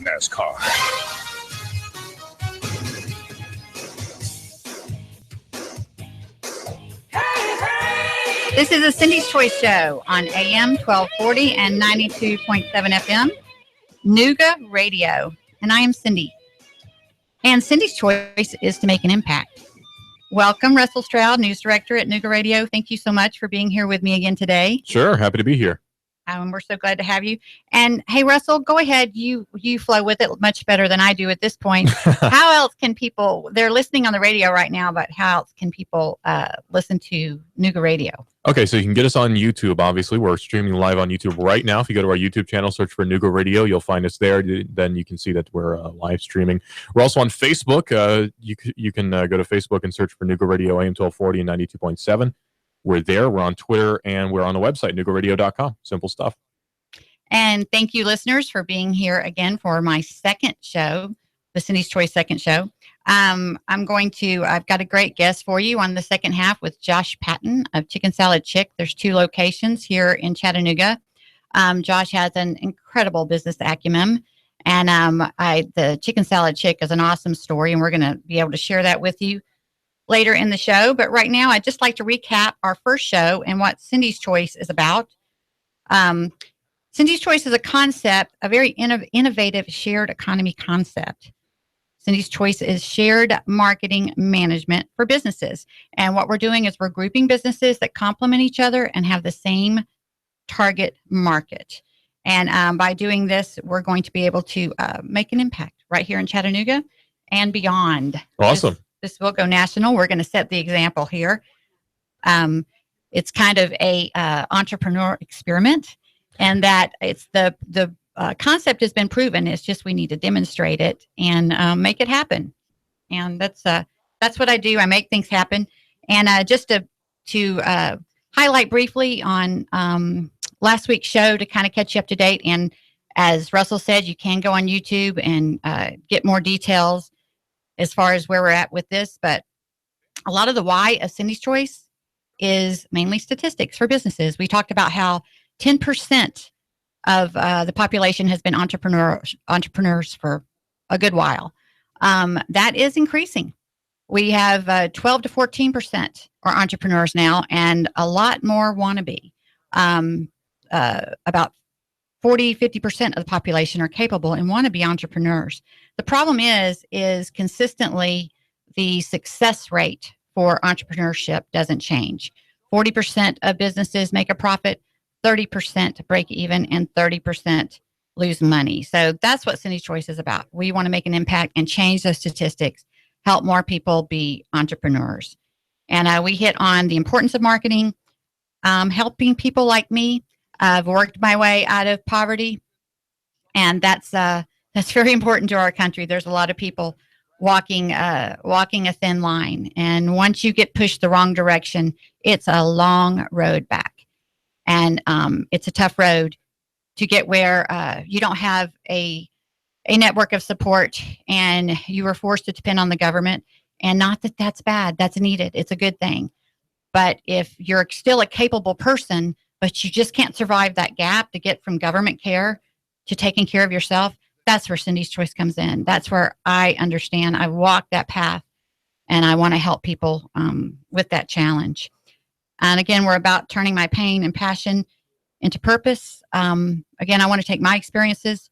NASCAR. This is a Cindy's Choice show on AM 1240 and 92.7 FM, Nooga Radio. And I am Cindy. And Cindy's Choice is to make an impact. Welcome, Russell Stroud, News Director at Nooga Radio. Thank you so much for being here with me again today. Sure. Happy to be here. We're so glad to have you. And hey, Russell, go ahead. You flow with it much better than I do at this point. How else can people, they're listening on the radio right now, but how else can people listen to Nooga Radio? Okay, so you can get us on YouTube, obviously. We're streaming live on YouTube right now. If you go to our YouTube channel, search for Nooga Radio, you'll find us there. Then you can see that we're live streaming. We're also on Facebook. You can go to Facebook and search for Nooga Radio, AM 1240 and 92.7. We're there. We're on Twitter, and we're on the website, noogaradio.com. Simple stuff. And thank you, listeners, for being here again for my second show, the Cindy's Choice second show. I've got a great guest for you on the second half with Josh Patton of Chicken Salad Chick. There's 2 locations here in Chattanooga. Josh has an incredible business acumen, and the Chicken Salad Chick is an awesome story, and we're going to be able to share that with you later in the show. But right now, I'd just like to recap our first show and what Cindy's Choice is about. Cindy's Choice is a concept, a very innovative shared economy concept. Cindy's Choice is shared marketing management for businesses. And what we're doing is we're grouping businesses that complement each other and have the same target market. And by doing this, we're going to be able to make an impact right here in Chattanooga and beyond. Awesome. This will go national. We're going to set the example here. It's kind of a entrepreneur experiment, and that it's the concept has been proven. It's just we need to demonstrate it and make it happen. And that's what I do. I make things happen. And just to highlight briefly on last week's show to kind of catch you up to date. And as Russell said, you can go on YouTube and get more details as far as where we're at with this. But a lot of the why of Cindy's Choice is mainly statistics for businesses. We talked about how 10% of the population has been entrepreneurs for a good while. That is increasing. We have 12 to 14% are entrepreneurs now, and a lot more want to be. About 40, 50% of the population are capable and want to be entrepreneurs. The problem is consistently the success rate for entrepreneurship doesn't change. 40% of businesses make a profit, 30% break even, and 30% lose money. So that's what Cindy's Choice is about. We want to make an impact and change those statistics, help more people be entrepreneurs. And we hit on the importance of marketing, helping people like me. I've worked my way out of poverty, and that's very important to our country. There's a lot of people walking a thin line, and once you get pushed the wrong direction, it's a long road back, and it's a tough road to get where you don't have a network of support, and you are forced to depend on the government. And not that that's bad; that's needed. It's a good thing. But if you're still a capable person, but you just can't survive that gap to get from government care to taking care of yourself, that's where Cindy's Choice comes in. That's where I understand. I walked that path, and I want to help people with that challenge. And again, we're about turning my pain and passion into purpose. Again, I want to take my experiences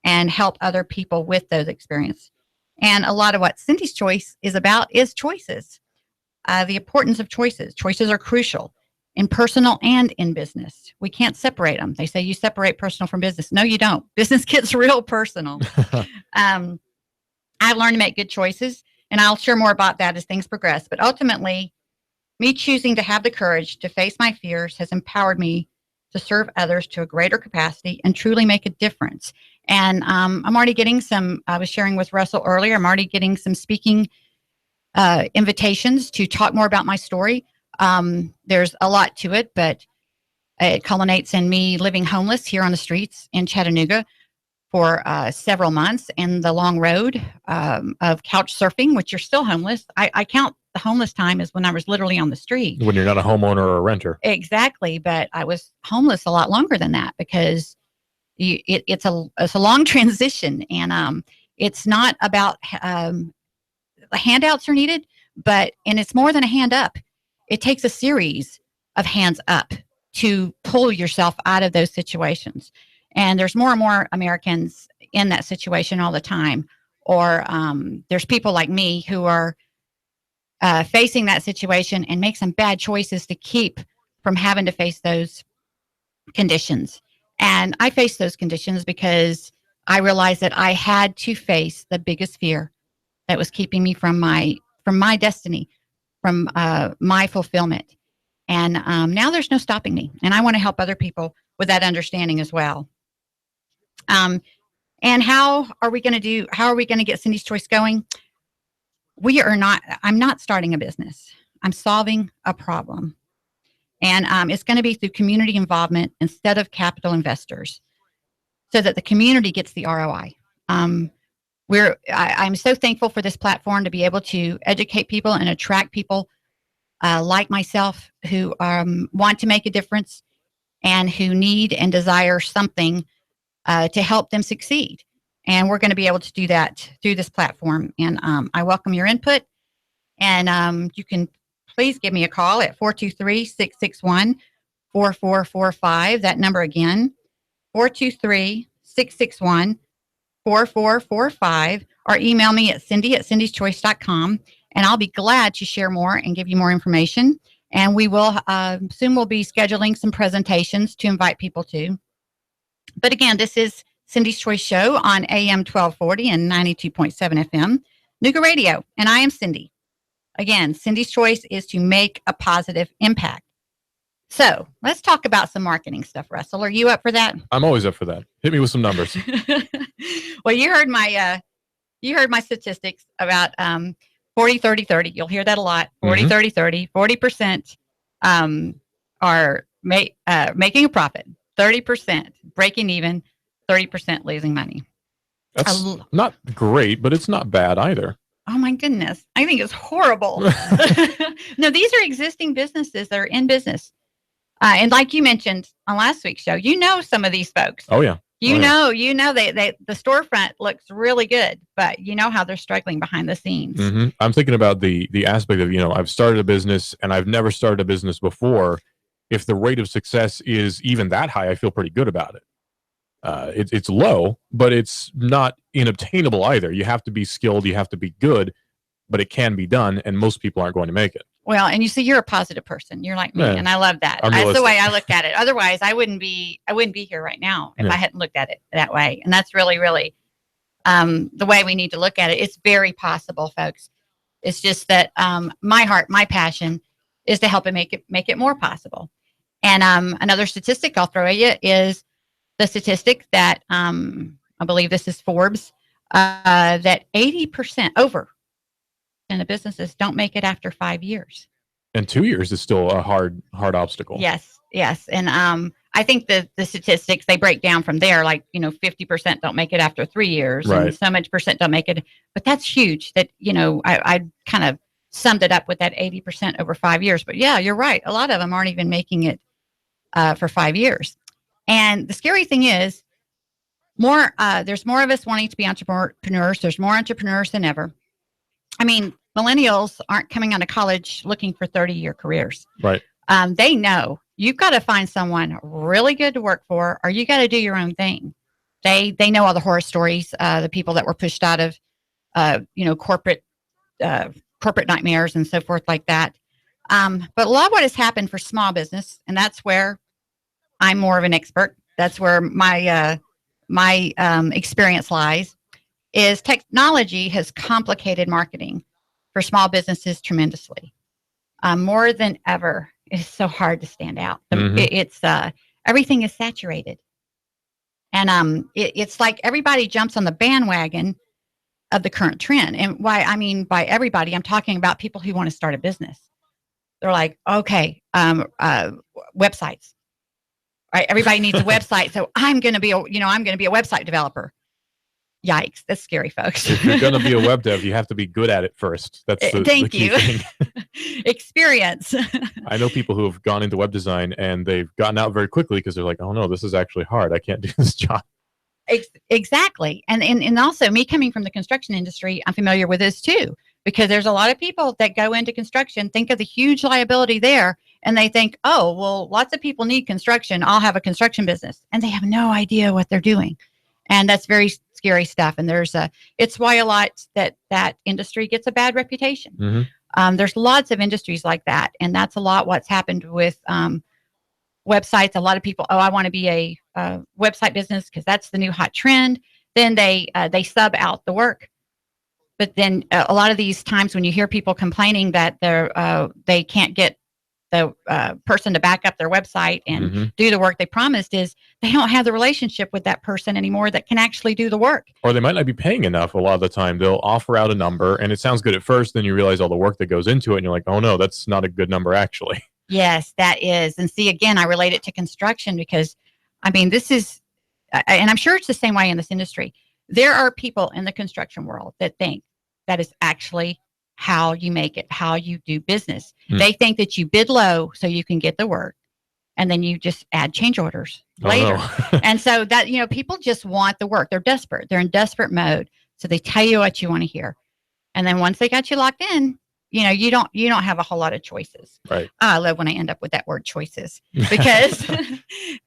and help other people with those experiences. And a lot of what Cindy's Choice is about is choices. The importance of choices. Choices are crucial in personal and in business. We can't separate them. They say you separate personal from business. No, you don't. Business gets real personal. I've learned to make good choices, and I'll share more about that as things progress. But ultimately, me choosing to have the courage to face my fears has empowered me to serve others to a greater capacity and truly make a difference. And I'm already getting I was sharing with Russell earlier, I'm already getting some speaking invitations to talk more about my story. There's a lot to it, but it culminates in me living homeless here on the streets in Chattanooga for several months, and the long road of couch surfing, which you're still homeless. I count the homeless time as when I was literally on the street. When you're not a homeowner or a renter. Exactly. But I was homeless a lot longer than that because It's a long transition, and it's not about handouts are needed, and it's more than a hand up. It takes a series of hands up to pull yourself out of those situations. And there's more and more Americans in that situation all the time. Or there's people like me who are facing that situation and make some bad choices to keep from having to face those conditions. And I faced those conditions because I realized that I had to face the biggest fear that was keeping me from my destiny, from my fulfillment. And now there's no stopping me. And I want to help other people with that understanding as well. And how are we going to get Cindy's Choice going? I'm not starting a business. I'm solving a problem. And it's going to be through community involvement instead of capital investors, so that the community gets the ROI. I'm so thankful for this platform to be able to educate people and attract people like myself who want to make a difference and who need and desire something to help them succeed. And we're going to be able to do that through this platform. And I welcome your input. And you can please give me a call at 423-661-4445. That number again, 423-661-4445. Or email me at cindy@cindyschoice.com. And I'll be glad to share more and give you more information. And we will soon we'll be scheduling some presentations to invite people to. But again, this is Cindy's Choice Show on AM 1240 and 92.7 FM, Nooga Radio. And I am Cindy. Again, Cindy's Choice is to make a positive impact. So let's talk about some marketing stuff, Russell. Are you up for that? I'm always up for that. Hit me with some numbers. Well, you heard my statistics about 40, 30, 30. You'll hear that a lot. 40, 30, 30. 40% are making a profit. 30% breaking even. 30% losing money. That's not great, but it's not bad either. Oh my goodness. I think it's horrible. No, these are existing businesses that are in business. And like you mentioned on last week's show, you know some of these folks. Oh yeah. You know, the storefront looks really good, but you know how they're struggling behind the scenes. Mm-hmm. I'm thinking about the aspect of, I've started a business and I've never started a business before. If the rate of success is even that high, I feel pretty good about it. It's low, but it's not inobtainable either. You have to be skilled, you have to be good, but it can be done, and most people aren't going to make it. Well, and you see, you're a positive person. You're like me, and I love that. That's the way I look at it. Otherwise, I wouldn't be here right now if I hadn't looked at it that way. And that's really, really the way we need to look at it. It's very possible, folks. It's just that my heart, my passion is to help it make it more possible. And another statistic I'll throw at you is the statistic that I believe this is Forbes, that 80% over and the businesses don't make it after 5 years. And 2 years is still a hard obstacle. Yes. And I think the statistics, they break down from there, like, 50% don't make it after 3 years, right, and so much percent don't make it. But that's huge that, I kind of summed it up with that 80% over 5 years. But yeah, you're right. A lot of them aren't even making it for 5 years. And the scary thing is there's more of us wanting to be entrepreneurs. There's more entrepreneurs than ever. I mean, millennials aren't coming out of college looking for 30-year careers. Right. They know you've got to find someone really good to work for, or you got to do your own thing. They know all the horror stories, the people that were pushed out of, corporate nightmares and so forth like that. But a lot of what has happened for small business, and that's where I'm more of an expert. That's where my experience lies. Is technology has complicated marketing for small businesses tremendously. More than ever, it's so hard to stand out. It's everything is saturated, and it's like everybody jumps on the bandwagon of the current trend. And by everybody, I'm talking about people who want to start a business. They're like, okay, websites. Right? Everybody needs a website, so I'm going to be a website developer. Yikes, that's scary, folks. If you're going to be a web dev, you have to be good at it first. That's the Thank key you. thing. experience. I know people who have gone into web design and they've gotten out very quickly because they're like, oh no, this is actually hard. I can't do this job. Exactly. And also me coming from the construction industry, I'm familiar with this too, because there's a lot of people that go into construction, think of the huge liability there, and they think, oh, well, lots of people need construction. I'll have a construction business. And they have no idea what they're doing. And that's very scary stuff. And it's why a lot that industry gets a bad reputation. Mm-hmm. There's lots of industries like that. And that's a lot what's happened with websites. A lot of people, I want to be a website business because that's the new hot trend. Then they sub out the work. But then a lot of these times when you hear people complaining that they can't get the person to back up their website and do the work they promised, is they don't have the relationship with that person anymore that can actually do the work. Or they might not be paying enough a lot of the time. They'll offer out a number and it sounds good at first. Then you realize all the work that goes into it and you're like, oh no, that's not a good number actually. Yes, that is. And see, again, I relate it to construction because, I mean, this is, and I'm sure it's the same way in this industry. There are people in the construction world that think that is actually how you make it, how you do business. They think that you bid low so you can get the work, and then you just add change orders later. No. And so that, people just want the work. They're desperate. They're in desperate mode. So they tell you what you want to hear. And then once they got you locked in, you don't have a whole lot of choices. Right. I love when I end up with that word choices, because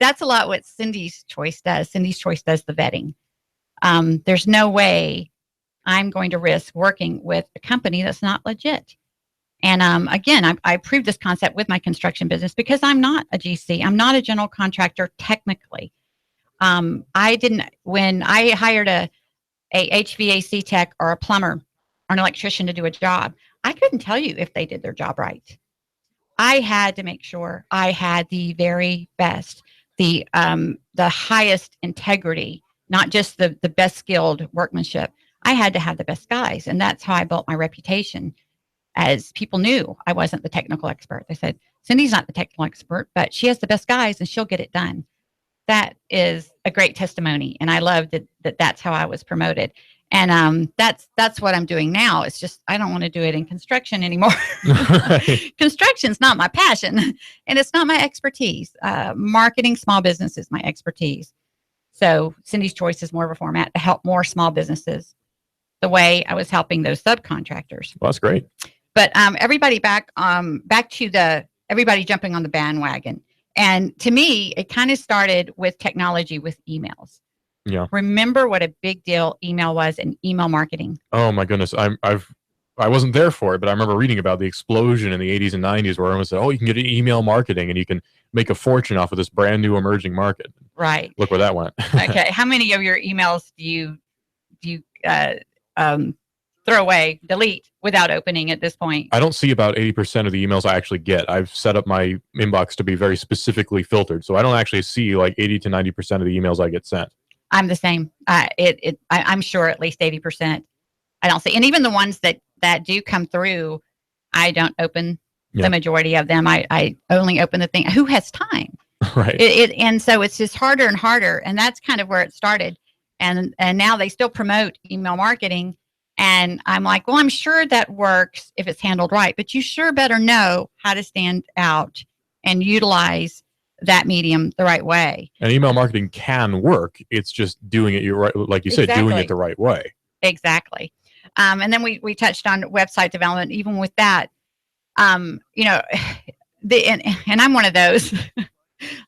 that's a lot what Cindy's Choice does. Cindy's Choice does the vetting. There's no way I'm going to risk working with a company that's not legit. And again, I proved this concept with my construction business because I'm not a GC. I'm not a general contractor technically. When I hired a HVAC tech or a plumber or an electrician to do a job, I couldn't tell you if they did their job right. I had to make sure I had the very best, the highest integrity, not just the best skilled workmanship. I had to have the best guys. And that's how I built my reputation, as people knew I wasn't the technical expert. They said, Cindy's not the technical expert, but she has the best guys and she'll get it done. That is a great testimony. And I loved that's how I was promoted. And that's what I'm doing now. It's just, I don't want to do it in construction anymore. Right. Construction's not my passion and it's not my expertise. Marketing small business is my expertise. So Cindy's Choice is more of a format to help more small businesses the way I was helping those subcontractors. Well, that's great. But everybody back to everybody jumping on the bandwagon. And to me, it kind of started with technology, with emails. Yeah. Remember what a big deal email was in email marketing. Oh my goodness. I wasn't there for it, but I remember reading about the explosion in the 80s and 90s where everyone said, oh, you can get email marketing and you can make a fortune off of this brand new emerging market. Right. Look where that went. Okay. How many of your emails do you throw away, delete without opening at this point? I don't see about 80% of the emails I actually get. I've set up my inbox to be very specifically filtered. So I don't actually see like 80 to 90% of the emails I get sent. I'm the same. I'm sure at least 80%. I don't see. And even the ones that do come through, I don't open the majority of them. I only open the thing. Who has time? Right. And so it's just harder and harder. And that's kind of where it started. And now they still promote email marketing. And I'm like, well, I'm sure that works if it's handled right, but you sure better know how to stand out and utilize that medium the right way. And email marketing can work. It's just doing it, like you said, doing it the right way. Exactly. And then we touched on website development. Even with that, and I'm one of those.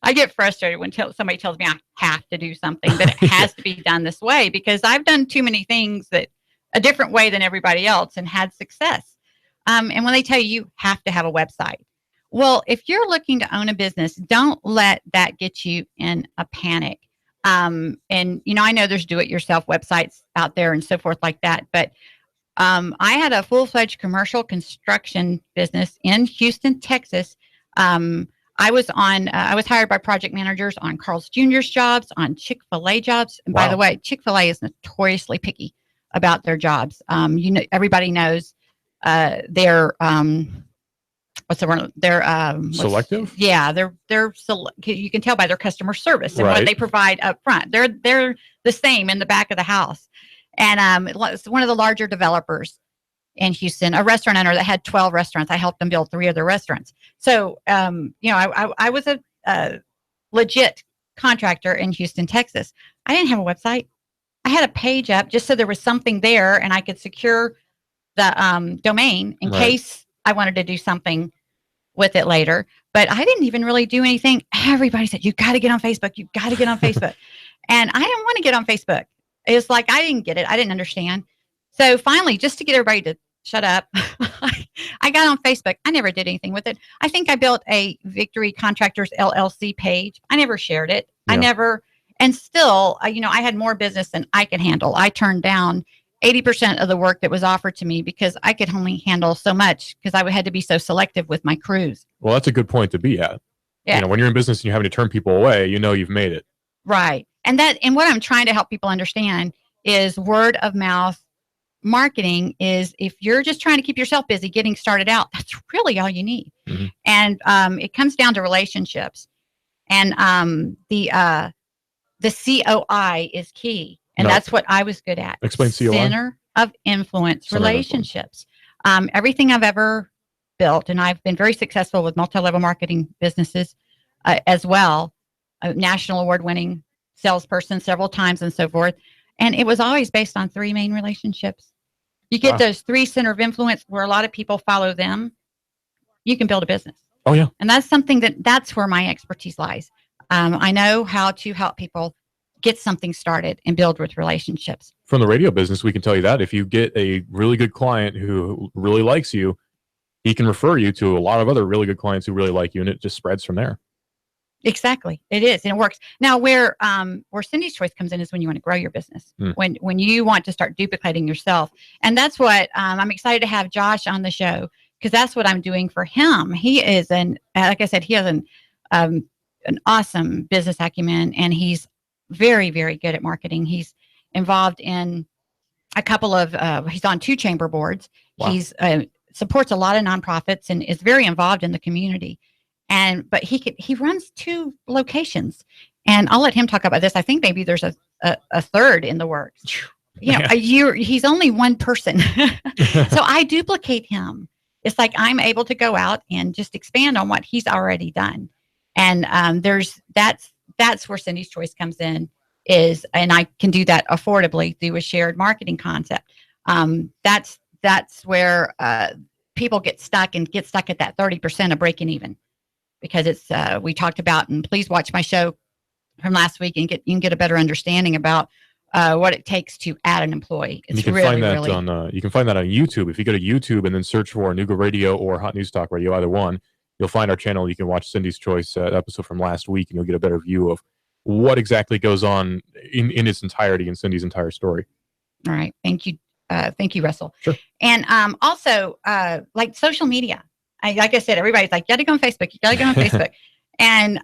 I get frustrated when somebody tells me I have to do something, that it has to be done this way, because I've done too many things that a different way than everybody else and had success. And when they tell you have to have a website, well, if you're looking to own a business, don't let that get you in a panic. And, I know there's do-it-yourself websites out there and so forth like that. But I had a full-fledged commercial construction business in Houston, Texas. I was hired by project managers on Carl's Jr.'s jobs, on Chick-fil-A jobs. And by the way, Chick-fil-A is notoriously picky about their jobs. Everybody knows they're what's the word? They're selective. Yeah, they're you can tell by their customer service and what they provide up front. They're the same in the back of the house, and it's one of the larger developers in Houston, a restaurant owner that had 12 restaurants. I helped them build 3 of their restaurants. So, I was a legit contractor in Houston, Texas. I didn't have a website. I had a page up just so there was something there and I could secure the domain in case I wanted to do something with it later. But I didn't even really do anything. Everybody said, you got to get on Facebook. You got to get on Facebook. And I didn't want to get on Facebook. It's like, I didn't get it. I didn't understand. So finally, just to get everybody to shut up, I got on Facebook. I never did anything with it. I think I built a Victory Contractors LLC page. I never shared it. Yeah. And still, I had more business than I could handle. I turned down 80% of the work that was offered to me because I could only handle so much because I had to be so selective with my crews. Well, that's a good point to be at. Yeah. When you're in business and you're having to turn people away, you've made it. Right. And what I'm trying to help people understand is word of mouth marketing is if you're just trying to keep yourself busy getting started out, that's really all you need. Mm-hmm. And it comes down to relationships. And the COI is key. And that's what I was good at. Explain COI. Center of Influence, relationships. Everything I've ever built, and I've been very successful with multi-level marketing businesses as well, a national award-winning salesperson several times and so forth. And it was always based on 3 main relationships. You get those 3 center of influence where a lot of people follow them, you can build a business. Oh, yeah. And that's something that's where my expertise lies. I know how to help people get something started and build with relationships. From the radio business, we can tell you that if you get a really good client who really likes you, he can refer you to a lot of other really good clients who really like you, and it just spreads from there. Exactly. It is. And it works. Now, where Cindy's Choice comes in is when you want to grow your business, when you want to start duplicating yourself. And that's what I'm excited to have Josh on the show, because that's what I'm doing for him. He is like I said, he has an awesome business acumen, and he's very, very good at marketing. He's involved in a couple of, he's on 2 chamber boards. Wow. He's supports a lot of nonprofits and is very involved in the community. But he runs 2 locations, and I'll let him talk about this. I think maybe there's a third in the works. He's only one person. So I duplicate him. It's like I'm able to go out and just expand on what he's already done. And that's where Cindy's Choice comes in, and I can do that affordably through a shared marketing concept. That's where people get stuck at that 30% of breaking even, because it's we talked about, and please watch my show from last week and you can get a better understanding about what it takes to add an employee. It's you can find that on you can find that on YouTube. If you go to YouTube and then search for Nooga Radio or Hot News Talk Radio, either one, you'll find our channel. You can watch Cindy's Choice episode from last week, and you'll get a better view of what exactly goes on in its entirety in Cindy's entire story. All right. Thank you. Thank you, Russell. Sure. And also, like social media. Like I said, everybody's like, you got to go on Facebook. You got to go on Facebook. And,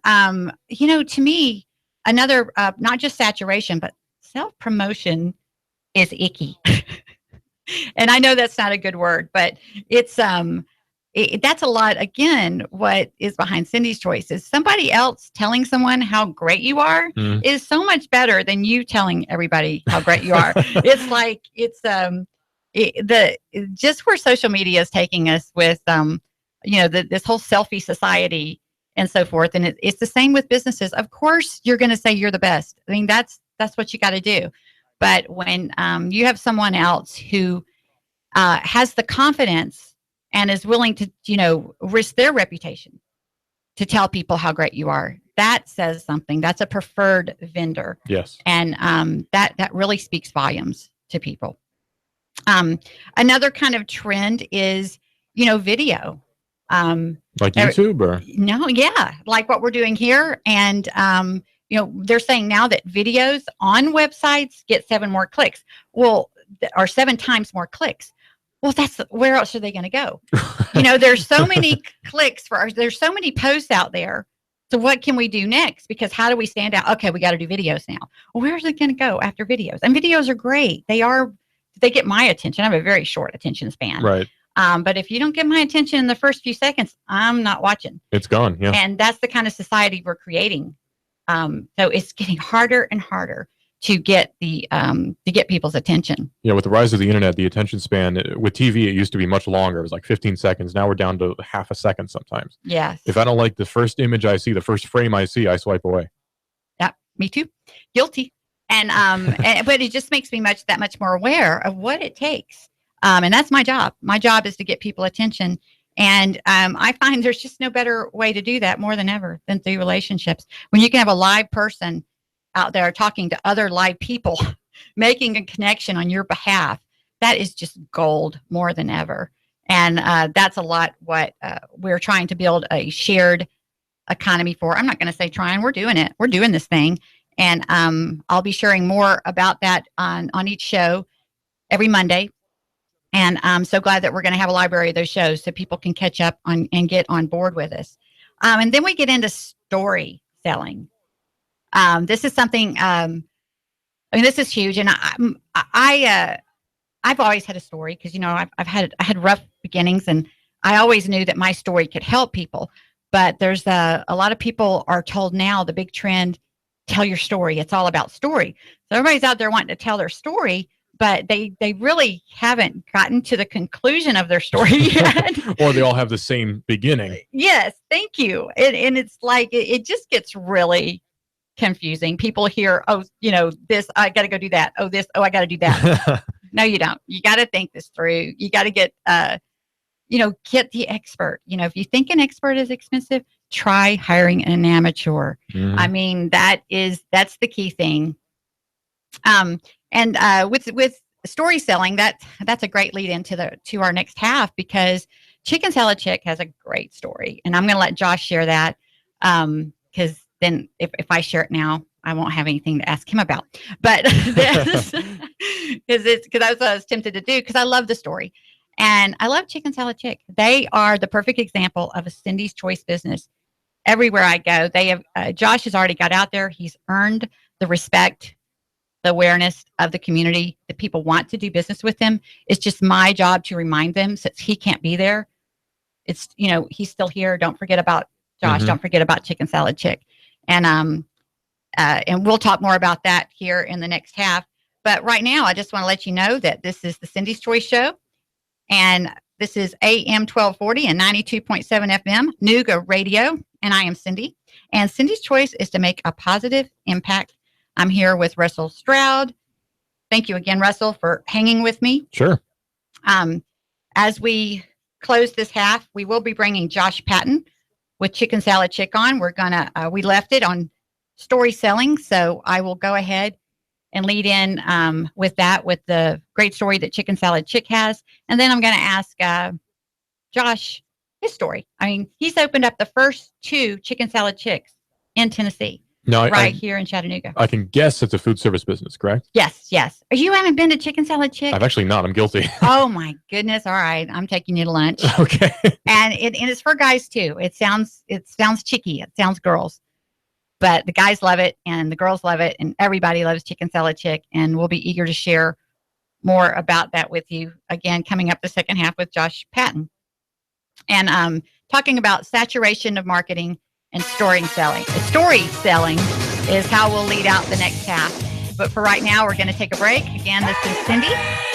to me, another, not just saturation, but self-promotion is icky. And I know that's not a good word, but it's, that's a lot. Again, what is behind Cindy's Choice is somebody else telling someone how great you are is so much better than you telling everybody how great you are. It's like, just where social media is taking us with, this whole selfie society and so forth. And it's the same with businesses. Of course, you're going to say you're the best. I mean, that's what you got to do. But when you have someone else who has the confidence and is willing to, risk their reputation to tell people how great you are, that says something. That's a preferred vendor. Yes. And that really speaks volumes to people. Another kind of trend is, video. Like YouTube or? No, yeah. Like what we're doing here. And, they're saying now that videos on websites get 7 more clicks. Well, or 7 times more clicks. Well, where else are they going to go? There's so many there's so many posts out there. So what can we do next? Because how do we stand out? Okay, we got to do videos now. Well, where's it going to go after videos? And videos are great. They get my attention. I have a very short attention span. Right. But if you don't get my attention in the first few seconds, I'm not watching. It's gone. Yeah. And that's the kind of society we're creating. So it's getting harder and harder to get people's attention. Yeah, with the rise of the internet, the attention span with TV, it used to be much longer. It was like 15 seconds. Now we're down to half a second sometimes. Yes. If I don't like the first image I see, the first frame I see, I swipe away. Yeah, me too. Guilty. And but it just makes me that much more aware of what it takes. And that's my job. My job is to get people attention. And I find there's just no better way to do that more than ever than through relationships. When you can have a live person out there talking to other live people, making a connection on your behalf, that is just gold more than ever. And that's a lot what we're trying to build a shared economy for. I'm not going to say trying, we're doing it. We're doing this thing. And I'll be sharing more about that on each show every Monday. And I'm so glad that we're going to have a library of those shows so people can catch up on and get on board with us. And then we get into story selling. This is something, this is huge. And I've always had a story because, I had rough beginnings, and I always knew that my story could help people. But there's a lot of people are told now the big trend, tell your story. It's all about story. So everybody's out there wanting to tell their story, but they really haven't gotten to the conclusion of their story yet. Or they all have the same beginning. Yes, thank you. And it's like, it just gets really confusing. People hear, this, I got to go do that. I got to do that. No, you don't. You got to think this through. You got to get the expert. If you think an expert is expensive, try hiring an amateur. Mm-hmm. I mean, that's the key thing. And with story selling, that's a great lead into to our next half, because Chicken Salad Chick has a great story, and I'm going to let Josh share that because then if I share it now, I won't have anything to ask him about. But because that's what I was tempted to do, because I love the story. And I love Chicken Salad Chick. They are the perfect example of a Cindy's Choice business. Everywhere I go, they have. Josh has already got out there. He's earned the respect, the awareness of the community. That people want to do business with him. It's just my job to remind them, since he can't be there. It's he's still here. Don't forget about Josh. Mm-hmm. Don't forget about Chicken Salad Chick. And we'll talk more about that here in the next half. But right now, I just want to let you know that this is the Cindy's Choice Show. And this is AM 1240 and 92.7 FM, Nooga Radio. And I am Cindy. And Cindy's Choice is to make a positive impact. I'm here with Russell Stroud. Thank you again, Russell, for hanging with me. Sure. As we close this half, we will be bringing Josh Patton with Chicken Salad Chick on. We left it on story selling. So I will go ahead and lead in with the great story that Chicken Salad Chick has. And then I'm going to ask Josh his story. I mean, he's opened up the first 2 Chicken Salad Chicks in Tennessee. No, here in Chattanooga. I can guess it's a food service business, correct? Yes. You haven't been to Chicken Salad Chick? I've actually not. I'm guilty. Oh my goodness! All right, I'm taking you to lunch. Okay. And it's for guys too. It sounds cheeky. It sounds girls, but the guys love it and the girls love it, and everybody loves Chicken Salad Chick. And we'll be eager to share more about that with you again coming up the second half with Josh Patton, and talking about saturation of marketing. And story selling is how we'll lead out the next half. But for right now, we're going to take a break. Again, this is Cindy.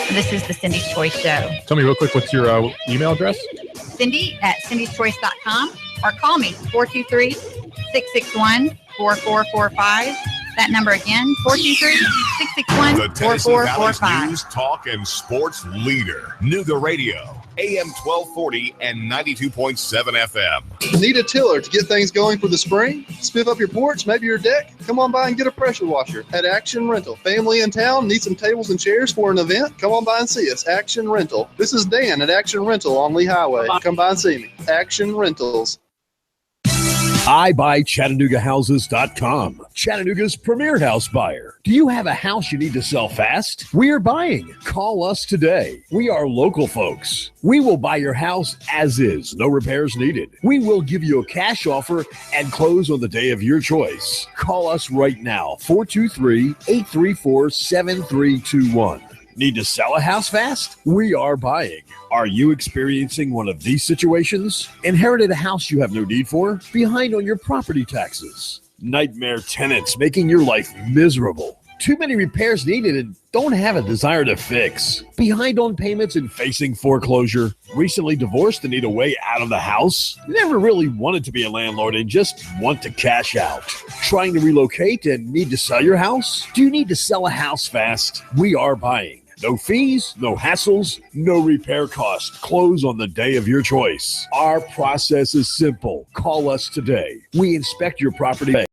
And this is the Cindy's Choice Show. Tell me real quick, what's your email address? Cindy@cindyschoice.com, or call me 423-661-4445. That number again, 423-661-4445. The Tennessee Valley's news, talk, and sports leader. Nooga Radio, AM 1240 and 92.7 FM. Need a tiller to get things going for the spring? Spiff up your porch, maybe your deck? Come on by and get a pressure washer at Action Rental. Family in town, need some tables and chairs for an event? Come on by and see us, Action Rental. This is Dan at Action Rental on Lee Highway. Come by and see me, Action Rentals. iBuyChattanoogaHouses.com, Chattanooga's premier house buyer. Do you have a house you need to sell fast? We are buying. Call us today. We are local folks. We will buy your house as is, no repairs needed. We will give you a cash offer and close on the day of your choice. Call us right now, 423-834-7321. Need to sell a house fast? We are buying. Are you experiencing one of these situations? Inherited a house you have no need for? Behind on your property taxes? Nightmare tenants making your life miserable? Too many repairs needed and don't have a desire to fix. Behind on payments and facing foreclosure. Recently divorced and need a way out of the house. Never really wanted to be a landlord and just want to cash out. Trying to relocate and need to sell your house? Do you need to sell a house fast? We are buying. No fees, no hassles, no repair costs. Close on the day of your choice. Our process is simple. Call us today. We inspect your property.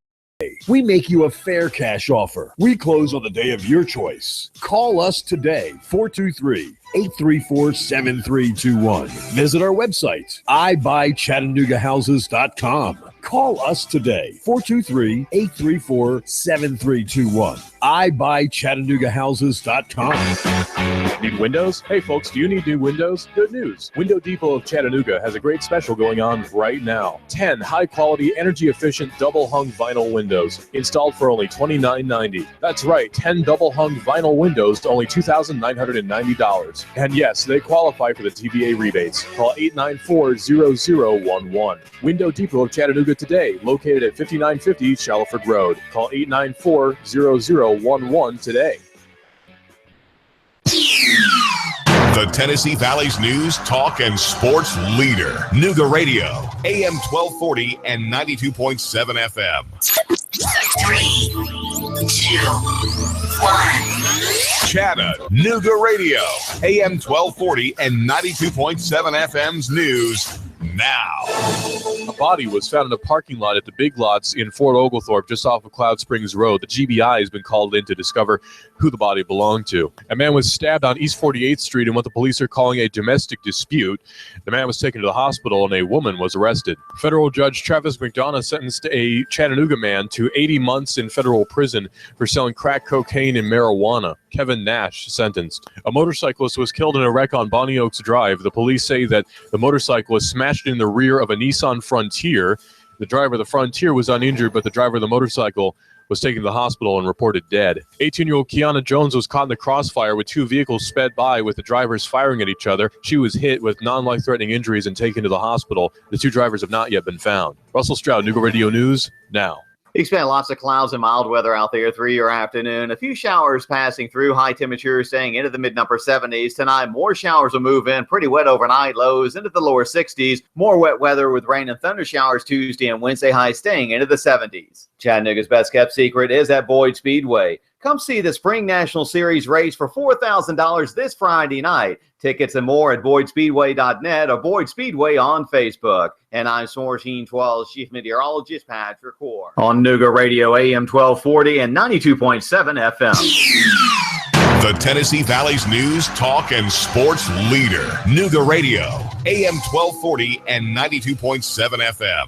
We make you a fair cash offer. We close on the day of your choice. Call us today, 423-834-7321. Visit our website, ibuychattanooga.com. Call us today, 423-834-7321. ibuychattanooga.com. Need windows? Hey folks, do you need new windows? Good news. Window Depot of Chattanooga has a great special going on right now. 10 high-quality, energy-efficient double-hung vinyl windows installed for only $29.90. That's right, 10 double-hung vinyl windows to only $2,990. And yes, they qualify for the TVA rebates. Call 894-0011. Window Depot of Chattanooga today, located at 5950 Shaliford Road. Call 894-0011 today. The Tennessee Valley's news, talk, and sports leader. Nooga Radio, AM 1240 and 92.7 FM. 3, 2, 1. Chattanooga Radio, AM 1240 and 92.7 FM's news now. A body was found in a parking lot at the Big Lots in Fort Oglethorpe, just off of Cloud Springs Road. The GBI has been called in to discover who the body belonged to. A man was stabbed on East 48th Street in what the police are calling a domestic dispute. The man was taken to the hospital and a woman was arrested. Federal Judge Travis McDonough sentenced a Chattanooga man to 80 months in federal prison for selling crack cocaine and marijuana. Kevin Nash sentenced. A motorcyclist was killed in a wreck on Bonnie Oaks Drive. The police say that the motorcyclist smashed in the rear of a Nissan Frontier. The driver of the Frontier was uninjured, but the driver of the motorcycle was taken to the hospital and reported dead. 18-year-old Kiana Jones was caught in the crossfire with two vehicles sped by with the drivers firing at each other. She was hit with non-life-threatening injuries and taken to the hospital. The two drivers have not yet been found. Russell Stroud, Nooga Radio News, now. Expect lots of clouds and mild weather out there through your afternoon. A few showers passing through, high temperatures staying into the mid-upper 70s. Tonight, more showers will move in. Pretty wet overnight, lows into the lower 60s. More wet weather with rain and thunder showers Tuesday and Wednesday, highs staying into the 70s. Chattanooga's best kept secret is at Boyd Speedway. Come see the Spring National Series race for $4,000 this Friday night. Tickets and more at BoydSpeedway.net or Boyd Speedway on Facebook. And I'm Source 12 Chief Meteorologist Patrick Hoare. On Nooga Radio, AM 1240 and 92.7 FM. The Tennessee Valley's news, talk, and sports leader. Nooga Radio, AM 1240 and 92.7 FM.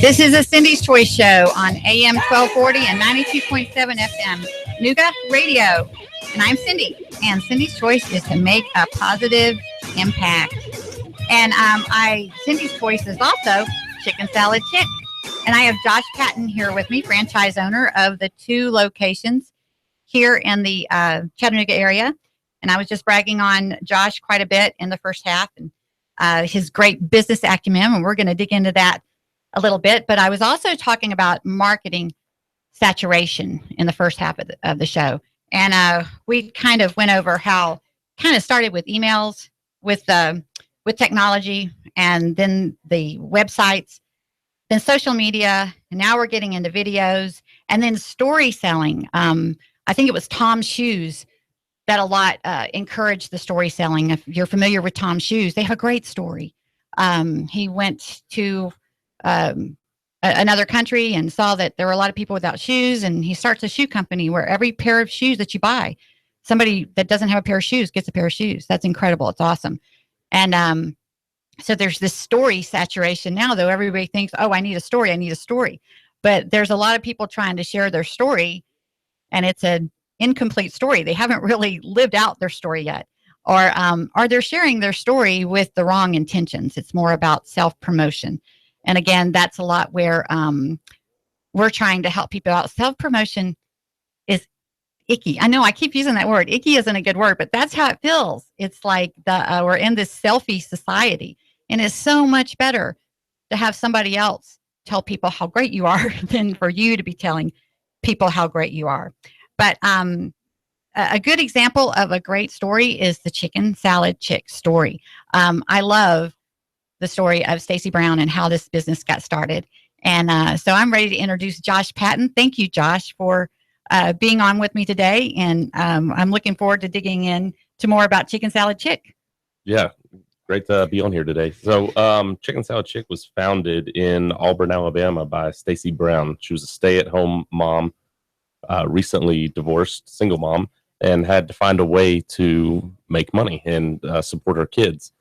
This is a Cindy's Choice Show on AM 1240 and 92.7 FM, Nooga Radio. And I'm Cindy. And Cindy's Choice is to make a positive impact. And Cindy's Choice is also Chicken Salad Chick. And I have Josh Patton here with me, franchise owner of the two locations here in the Chattanooga area. And I was just bragging on Josh quite a bit in the first half and his great business acumen. And we're going to dig into that a little bit, but I was also talking about marketing saturation in the first half of the show. And we kind of went over how kind of started with emails, with technology, and then the websites, then social media, and now we're getting into videos, and then story selling. I think it was Tom's Shoes that a lot encouraged the story selling. If you're familiar with Tom's Shoes, they have a great story. He went to another country and saw that there were a lot of people without shoes, and he starts a shoe company where every pair of shoes that you buy, somebody that doesn't have a pair of shoes gets a pair of shoes. That's incredible. It's awesome. And so there's this story saturation now, though. Everybody thinks, oh, I need a story. But there's a lot of people trying to share their story, and it's an incomplete story. They haven't really lived out their story yet. Or they're sharing their story with the wrong intentions. It's more about self-promotion. And again, that's a lot where we're trying to help people out. Self-promotion is icky. I know I keep using that word. Icky isn't a good word, but that's how it feels. It's like we're in this selfie society, and it's so much better to have somebody else tell people how great you are than for you to be telling people how great you are. But a good example of a great story is the chicken salad chick story. I love the story of Stacy Brown and how this business got started. And so I'm ready to introduce Josh Patton. Thank you, Josh, for being on with me today. And I'm looking forward to digging in to more about Chicken Salad Chick. Yeah, great to be on here today. So Chicken Salad Chick was founded in Auburn, Alabama by Stacy Brown. She was a stay-at-home mom, recently divorced, single mom, and had to find a way to make money and support her kids.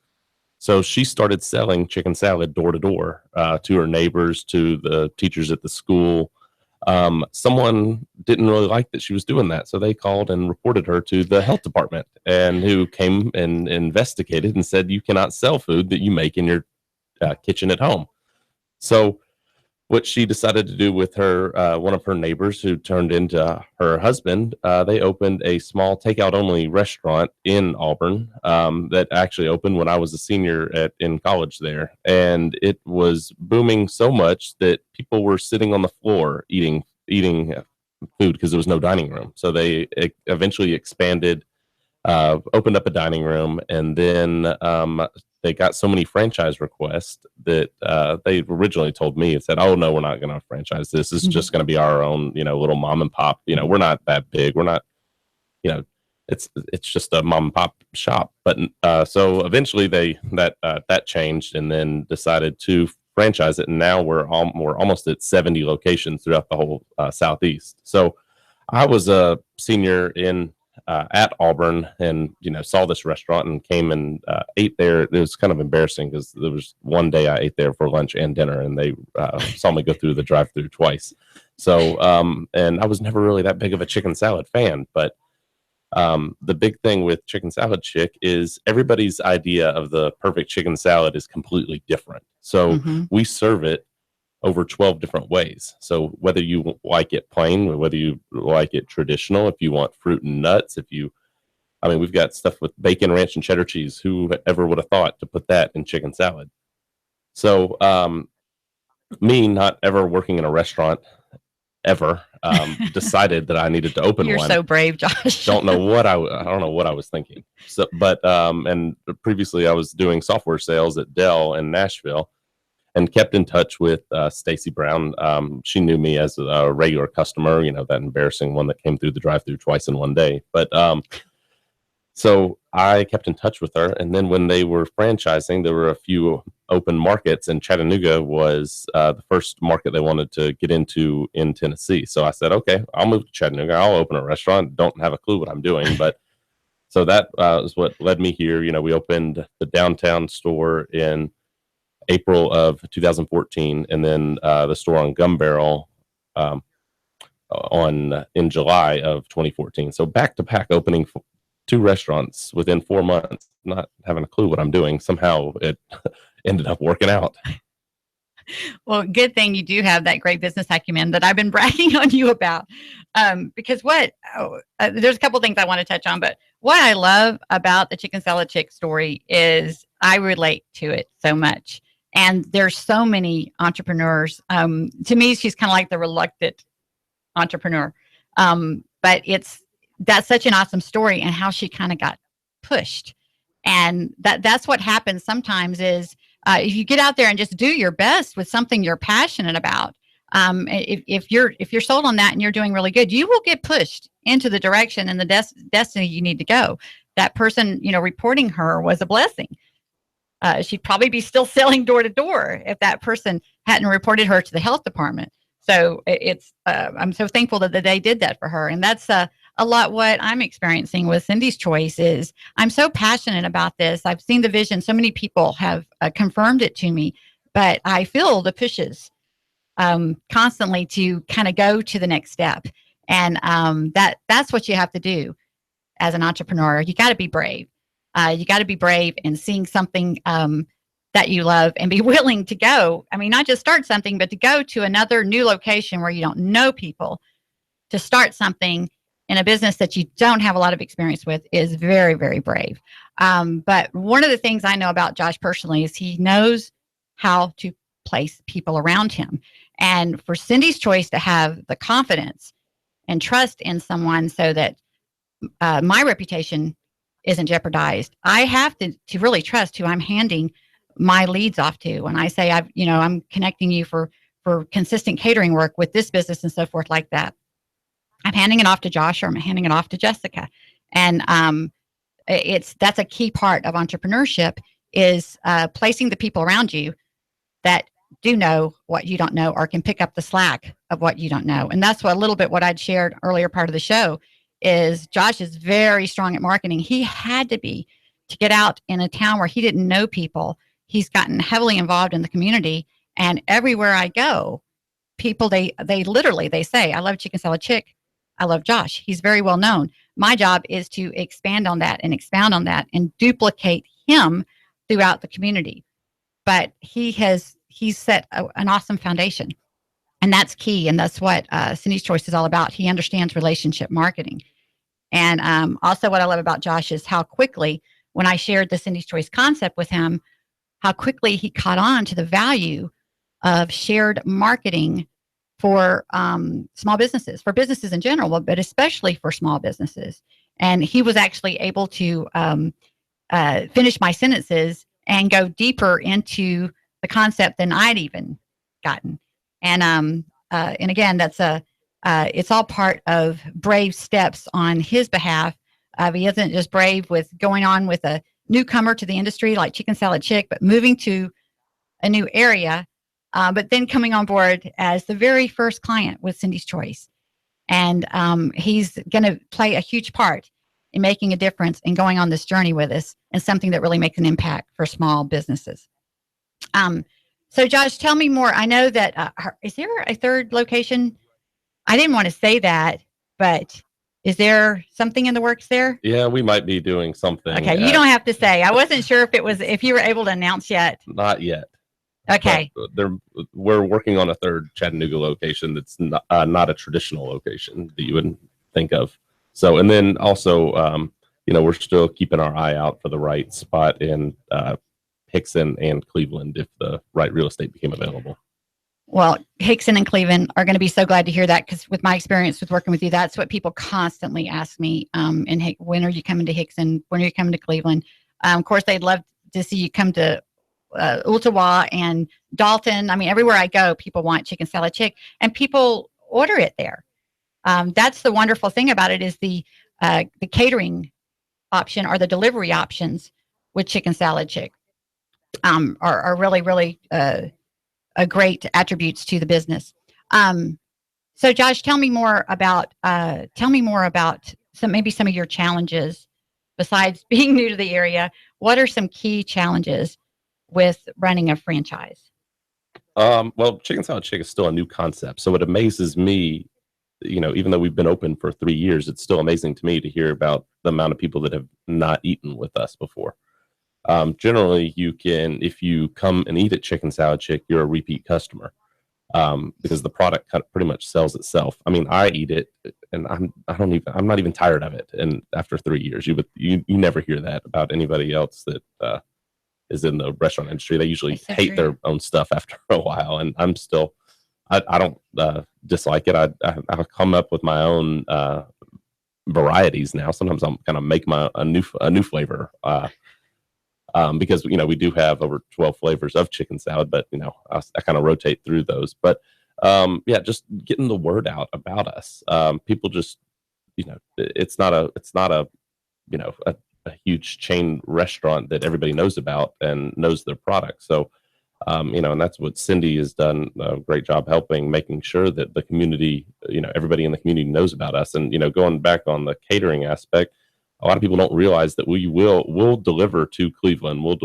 So she started selling chicken salad door to door to her neighbors, to the teachers at the school. Someone didn't really like that she was doing that, so they called and reported her to the health department, and who came and investigated and said, you cannot sell food that you make in your kitchen at home. So what she decided to do with her, one of her neighbors who turned into her husband, they opened a small takeout only restaurant in Auburn that actually opened when I was a senior in college there. And it was booming so much that people were sitting on the floor eating food because there was no dining room. So they eventually expanded, opened up a dining room, and then they got so many franchise requests that they originally told me and said, oh, no, we're not going to franchise this. This is just going to be our own, little mom and pop. We're not that big. We're not, it's just a mom and pop shop. But so eventually that changed, and then decided to franchise it. And now we're almost at 70 locations throughout the whole Southeast. So I was a senior at Auburn, and saw this restaurant and came and ate there. It was kind of embarrassing because there was one day I ate there for lunch and dinner, and they saw me go through the drive-thru twice. So and I was never really that big of a chicken salad fan, but the big thing with Chicken Salad Chick is everybody's idea of the perfect chicken salad is completely different. So we serve it over 12 different ways. So whether you like it plain, whether you like it traditional, if you want fruit and nuts, we've got stuff with bacon, ranch, and cheddar cheese. Who ever would have thought to put that in chicken salad? So me not ever working in a restaurant ever, decided that I needed to open You're one. You're so brave, Josh. I don't know what I was thinking. So, but and previously I was doing software sales at Dell in Nashville, and kept in touch with Stacy Brown. She knew me as a regular customer, that embarrassing one that came through the drive-thru twice in one day. But so I kept in touch with her. And then when they were franchising, there were a few open markets, and Chattanooga was the first market they wanted to get into in Tennessee. So I said, okay, I'll move to Chattanooga. I'll open a restaurant. Don't have a clue what I'm doing. But so that is what led me here. We opened the downtown store in April of 2014, and then the store on Gun Barrel in July of 2014. So back to back opening 2 restaurants within 4 months, not having a clue what I'm doing. Somehow it ended up working out. Well, good thing you do have that great business acumen that I've been bragging on you about. Because there's a couple things I want to touch on, but what I love about the Chicken Salad Chick story is I relate to it so much. And there's so many entrepreneurs. To me, she's kind of like the reluctant entrepreneur. But that's such an awesome story, and how she kind of got pushed. And that's what happens sometimes is if you get out there and just do your best with something you're passionate about, if you're sold on that and you're doing really good, you will get pushed into the direction and the destiny you need to go. That person, reporting her was a blessing. She'd probably be still selling door to door if that person hadn't reported her to the health department. So I'm so thankful that they did that for her. And that's a lot what I'm experiencing with Cindy's Choice is I'm so passionate about this. I've seen the vision. So many people have confirmed it to me, but I feel the pushes constantly to kind of go to the next step. And that's what you have to do as an entrepreneur. You got to be brave. You got to be brave in seeing something that you love and be willing to go. I mean, not just start something, but to go to another new location where you don't know people to start something in a business that you don't have a lot of experience with is very, very brave. But one of the things I know about Josh personally is he knows how to place people around him. And for Cindy's Choice to have the confidence and trust in someone so that my reputation isn't jeopardized, I have to really trust who I'm handing my leads off to. When I say I'm connecting you for consistent catering work with this business and so forth like that, I'm handing it off to Josh or I'm handing it off to Jessica. And that's a key part of entrepreneurship is placing the people around you that do know what you don't know or can pick up the slack of what you don't know. And that's what a little bit what I'd shared earlier part of the show is Josh is very strong at marketing. He had to be to get out in a town where he didn't know people. He's gotten heavily involved in the community, and everywhere I go, people, they literally say, I love Chicken Salad Chick. I love Josh. He's very well known. My job is to expand on that and expound on that and duplicate him throughout the community. But he's set an awesome foundation, and that's key. And that's what Cindy's Choice is all about. He understands relationship marketing. And also what I love about Josh is how quickly, when I shared the Cindy's Choice concept with him, how quickly he caught on to the value of shared marketing for small businesses, for businesses in general, but especially for small businesses. And he was actually able to finish my sentences and go deeper into the concept than I'd even gotten. And again, that's it's all part of brave steps on his behalf. He isn't just brave with going on with a newcomer to the industry like Chicken Salad Chick, but moving to a new area, but then coming on board as the very first client with Cindy's Choice. And he's going to play a huge part in making a difference and going on this journey with us, and something that really makes an impact for small businesses. So Josh, tell me more. I know that, is there a third location? I didn't want to say that, but is there something in the works there? Yeah, we might be doing something. Okay, you don't have to say. I wasn't sure if you were able to announce yet. Not yet. Okay. We're working on a third Chattanooga location that's not a traditional location that you wouldn't think of. So, and then also, we're still keeping our eye out for the right spot in Hickson and Cleveland if the right real estate became available. Well, Hickson and Cleveland are going to be so glad to hear that, because with my experience with working with you, that's what people constantly ask me. And when are you coming to Hickson? When are you coming to Cleveland? Of course, they'd love to see you come to Ooltewah and Dalton. I mean, everywhere I go, people want Chicken Salad Chick, and people order it there. That's the wonderful thing about it is the catering option or the delivery options with Chicken Salad Chick are really, really a great attributes to the business. So Josh, tell me more about some of your challenges besides being new to the area. What are some key challenges with running a franchise? Well, Chicken Salad Chick is still a new concept. So it amazes me, even though we've been open for 3 years, it's still amazing to me to hear about the amount of people that have not eaten with us before. Generally, if you come and eat at Chicken Salad Chick, you're a repeat customer because the product pretty much sells itself. I mean, I eat it, and I'm not even tired of it. And after 3 years, you never hear that about anybody else that is in the restaurant industry. They usually hate their own stuff after a while, and I'm still. I don't dislike it. I'll come up with my own varieties now. Sometimes I'll kind of make a new flavor. Because we do have over 12 flavors of chicken salad, but I kind of rotate through those. But just getting the word out about us. People just it's not a huge chain restaurant that everybody knows about and knows their product. So and that's what Cindy has done a great job helping, making sure that the community, everybody in the community knows about us. And going back on the catering aspect, a lot of people don't realize that we'll deliver to Cleveland. We've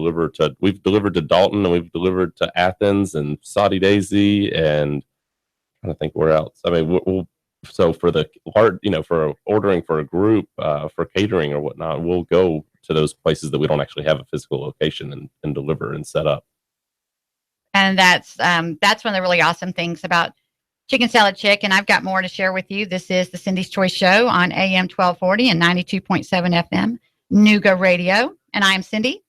delivered to Dalton, and we've delivered to Athens and Saudi Daisy, and I'm trying to think where else. I mean, so for the part, for ordering for a group, for catering or whatnot, we'll go to those places that we don't actually have a physical location and deliver and set up. And that's one of the really awesome things about Chicken Salad Chick, and I've got more to share with you. This is the Cindy's Choice Show on AM 1240 and 92.7 FM, Nooga Radio. And I'm Cindy.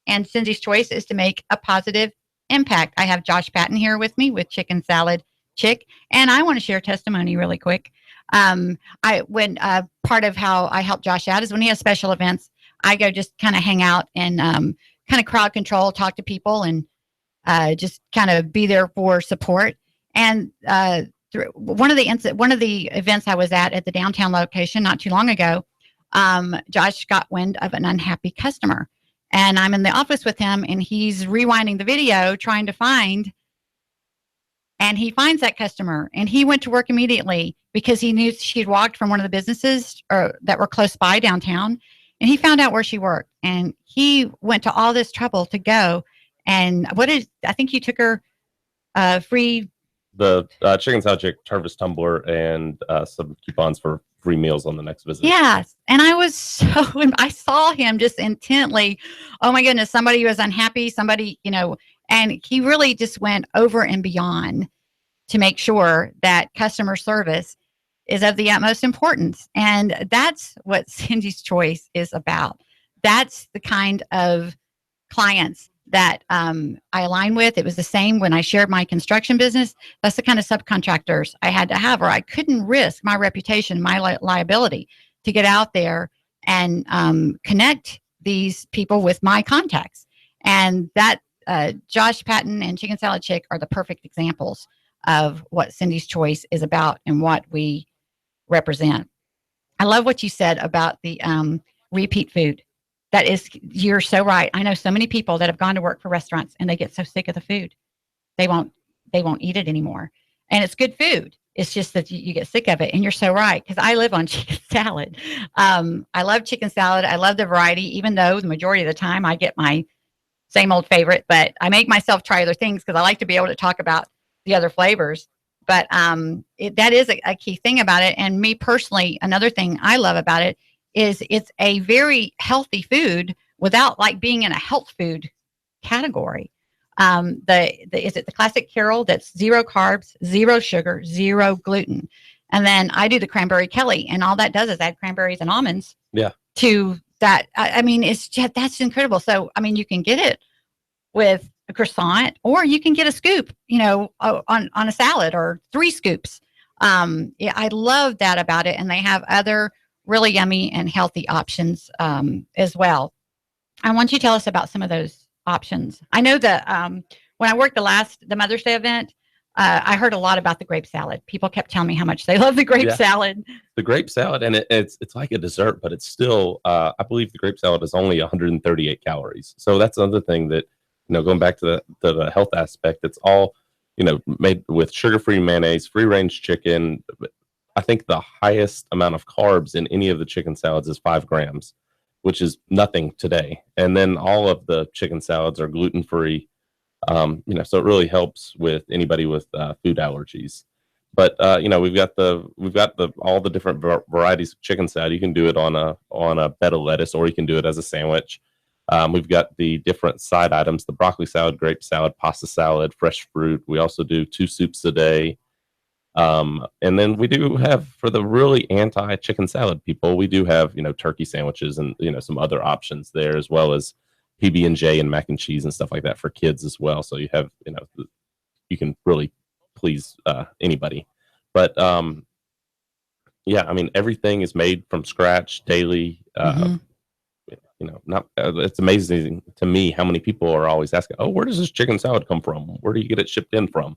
And Cindy's Choice is to make a positive impact. I have Josh Patton here with me with Chicken Salad Chick, and I want to share testimony really quick. Part of how I help Josh out is when he has special events, I go just kind of hang out and kind of crowd control, talk to people, and just kind of be there for support. And one of the events I was at the downtown location not too long ago, Josh got wind of an unhappy customer, and I'm in the office with him, and he's rewinding the video trying to find. And he finds that customer, and he went to work immediately because he knew she'd walked from one of the businesses that were close by downtown, and he found out where she worked. And he went to all this trouble to go. And I think you took her free. The Chicken Salad Chick Turvis tumbler and some coupons for free meals on the next visit. Yes. And I saw him just intently. Oh my goodness, somebody was unhappy, and he really just went over and beyond to make sure that customer service is of the utmost importance. And that's what Cindy's Choice is about. That's the kind of clients that I align with. It was the same when I shared my construction business. That's the kind of subcontractors I had to have, or I couldn't risk my reputation, my liability to get out there and connect these people with my contacts. And that Josh Patton and Chicken Salad Chick are the perfect examples of what Cindy's Choice is about and what we represent. I love what you said about the repeat food. You're so right. I know so many people that have gone to work for restaurants and they get so sick of the food, they won't eat it anymore. And it's good food. It's just that you get sick of it. And you're so right, because I live on chicken salad. I love chicken salad. I love the variety, even though the majority of the time I get my same old favorite, but I make myself try other things because I like to be able to talk about the other flavors. But that is a key thing about it. And me personally, another thing I love about it is it's a very healthy food without being in a health food category. Is it the classic Carol that's 0 carbs, 0 sugar, 0 gluten? And then I do the cranberry Kelly, and all that does is add cranberries and almonds to that. I mean, that's incredible. So, I mean, you can get it with a croissant, or you can get a scoop, on a salad, or 3 scoops. I love that about it. And they have other really yummy and healthy options as well. I want you to tell us about some of those options. I know that when I worked the Mother's Day event, I heard a lot about the grape salad. People kept telling me how much they love the grape salad. The grape salad, and it's like a dessert, but it's still, I believe the grape salad is only 138 calories. So that's another thing that, going back to the health aspect, it's all, made with sugar-free mayonnaise, free-range chicken. I think the highest amount of carbs in any of the chicken salads is 5 grams, which is nothing today. And then all of the chicken salads are gluten-free. So it really helps with anybody with food allergies. But we've got all the different varieties of chicken salad. You can do it on a bed of lettuce, or you can do it as a sandwich. We've got the different side items: the broccoli salad, grape salad, pasta salad, fresh fruit. We also do 2 soups a day. And then we do have, for the really anti-chicken salad people, we do have, turkey sandwiches and, some other options there, as well as PB&J and mac and cheese and stuff like that for kids as well. So you have, you can really please anybody. But everything is made from scratch daily. It's amazing to me how many people are always asking, "Oh, where does this chicken salad come from? Where do you get it shipped in from?"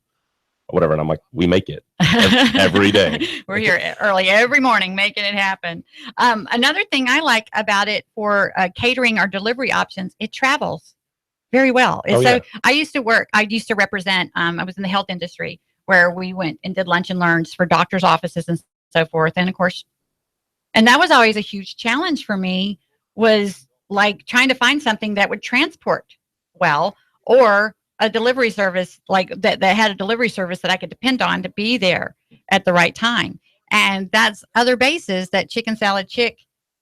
Whatever. And I'm like, we make it every day. We're here early every morning making it happen. Another thing I like about it for catering or delivery options, it travels very well. I used to represent, I was in the health industry, where we went and did lunch and learns for doctors' offices and so forth. And of course, and that was always a huge challenge for me, was trying to find something that would transport well, or a delivery service that had a delivery service that I could depend on to be there at the right time. And that's other bases that Chicken Salad Chick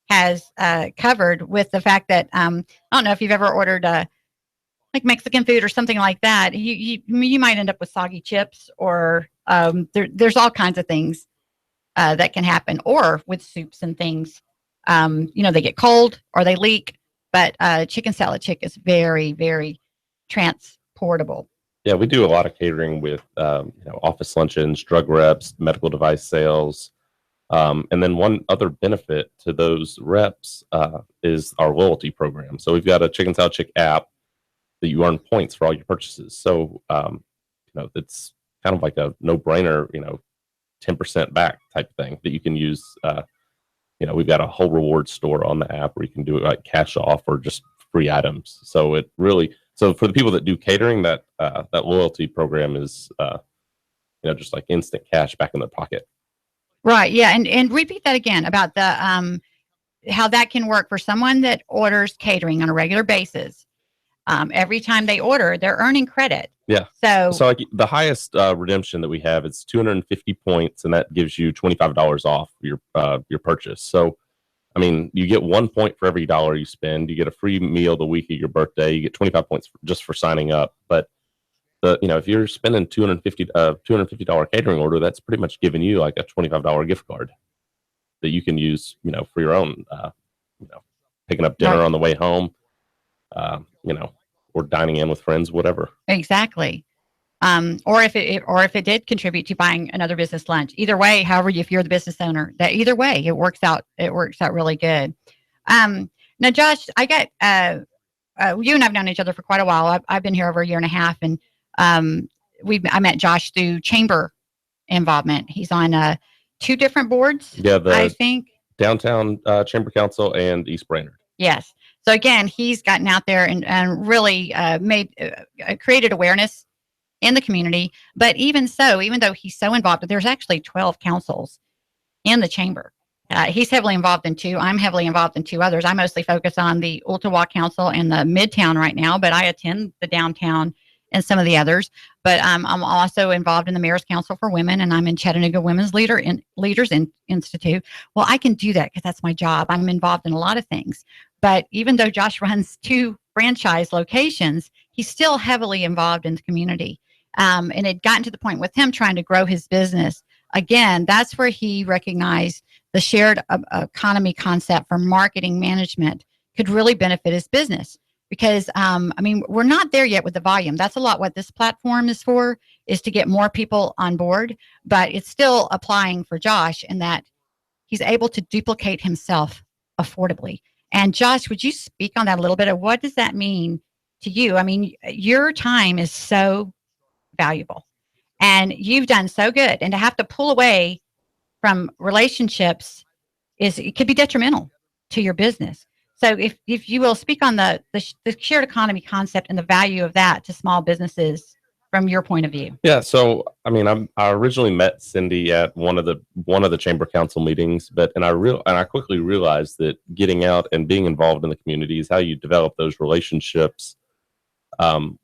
has covered, with the fact that I don't know if you've ever ordered Mexican food or something like that. You might end up with soggy chips, or there's all kinds of things that can happen, or with soups and things. They get cold or they leak, but Chicken Salad Chick is very, very transportable. Yeah, we do a lot of catering with office luncheons, drug reps, medical device sales. And then one other benefit to those reps is our loyalty program. So we've got a Chicken Salad Chick app that you earn points for all your purchases. So, it's kind of like a no-brainer, 10% back type thing that you can use. We've got a whole reward store on the app where you can do it like cash off or just free items. So so for the people that do catering, that loyalty program is, just like instant cash back in their pocket. Right. Yeah. And repeat that again about the how that can work for someone that orders catering on a regular basis. Every time they order, they're earning credit. Yeah. So like the highest redemption that we have is 250 points, and that gives you $25 off your purchase. So, I mean, you get 1 point for every $1 you spend. You get a free meal the week of your birthday. You get 25 points just for signing up. But if you're spending $250 catering order, that's pretty much giving you like a $25 gift card that you can use, for your own, picking up dinner on the way home, or dining in with friends, whatever. Exactly. Or if it did contribute to buying another business lunch, either way, however, if you're the business owner, that either way, it works out really good. Now, Josh, I got, you and I've known each other for quite a while. I've been here over a year and a half, and I met Josh through chamber involvement. He's on 2 different boards. Yeah, I think Downtown Chamber Council and East Brainerd. Yes. So again, he's gotten out there and really created awareness in the community. But even though he's so involved, there's actually 12 councils in the chamber. He's heavily involved in 2. I'm heavily involved in 2 others. I mostly focus on the Ooltewah Council and the Midtown right now, but I attend the downtown and some of the others. But I'm also involved in the Mayor's Council for Women, and I'm in Chattanooga Women's Leaders Institute. Well, I can do that because that's my job. I'm involved in a lot of things. But even though Josh runs 2 franchise locations, he's still heavily involved in the community. And it had gotten to the point with him trying to grow his business. Again, that's where he recognized the shared economy concept for marketing management could really benefit his business. Because, we're not there yet with the volume. That's a lot what this platform is for, is to get more people on board. But it's still applying for Josh in that he's able to duplicate himself affordably. And Josh, would you speak on that a little bit? Of what does that mean to you? I mean, your time is so valuable and you've done so good. And to have to pull away from relationships it could be detrimental to your business. So if you will speak on the shared economy concept and the value of that to small businesses from your point of view. Yeah. So, I originally met Cindy at one of the chamber council meetings, and I quickly realized that getting out and being involved in the community is how you develop those relationships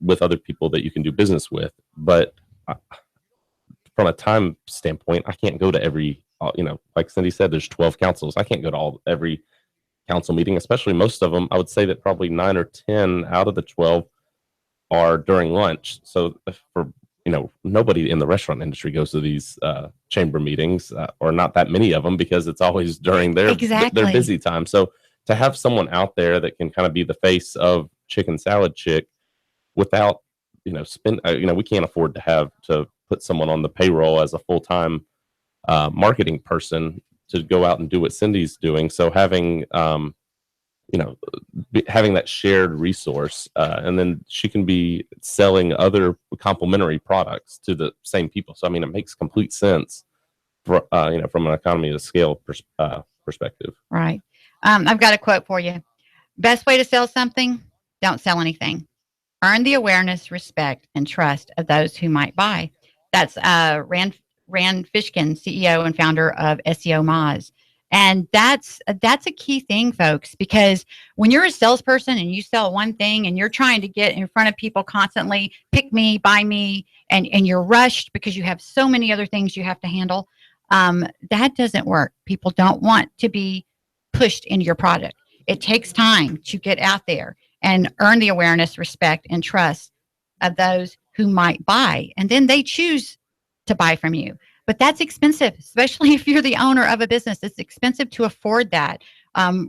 with other people that you can do business with. But from a time standpoint, I can't go to every, like Cindy said, there's 12 councils. I can't go to every council meeting, especially most of them. I would say that probably 9 or 10 out of the 12 are during lunch. So for nobody in the restaurant industry goes to these chamber meetings, or not that many of them, because it's always during their busy time. So to have someone out there that can kind of be the face of Chicken Salad Chick without we can't afford to put someone on the payroll as a full-time marketing person to go out and do what Cindy's doing. So having having that shared resource, and then she can be selling other complementary products to the same people. So, it makes complete sense for, from an economy of scale perspective. Right. I've got a quote for you. Best way to sell something, don't sell anything. Earn the awareness, respect, and trust of those who might buy. That's Rand Fishkin, CEO and founder of SEO Moz. And that's a key thing, folks, because when you're a salesperson and you sell one thing and you're trying to get in front of people constantly, pick me, buy me, and you're rushed because you have so many other things you have to handle, that doesn't work. People don't want to be pushed into your product. It takes time to get out there and earn the awareness, respect, and trust of those who might buy. And then they choose to buy from you. But that's expensive, especially if you're the owner of a business. It's expensive to afford that.